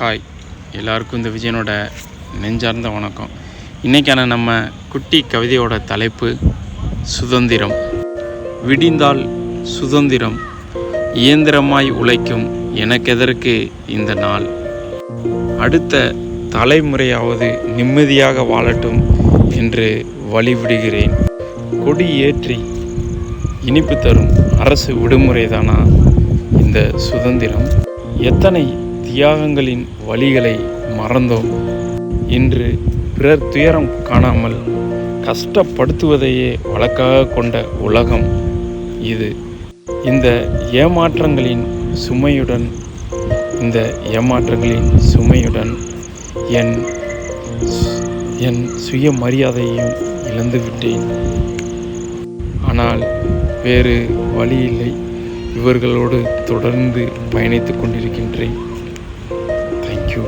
Hi, எல்லாருக்கும் இந்த விஜயனோட நெஞ்சார்ந்த வணக்கம். இன்றைக்கான நம்ம குட்டி கவிதையோட தலைப்பு சுதந்திரம். விடிந்தால் சுதந்திரம், இயந்திரமாய் உழைக்கும் எனக்கெதற்கு இந்த நாள். அடுத்த தலைமுறையாவது நிம்மதியாக வாழட்டும் என்று வழிவிடுகிறேன். கொடி ஏற்றி இனிப்பு தரும் அரசு விடுமுறைதானா இந்த சுதந்திரம்? எத்தனை தியாகங்களின் வழிகளை மறந்தோம். இன்று பிறர் துயரம் காணாமல் கஷ்டப்படுத்துவதையே வழக்காக கொண்ட உலகம் இது. இந்த ஏமாற்றங்களின் சுமையுடன் என் சுயமரியாதையையும் இழந்துவிட்டேன். ஆனால் வேறு வழியில்லை, இவர்களோடு தொடர்ந்து பயணித்து கொண்டிருக்கின்றேன். தேங்க்யூ.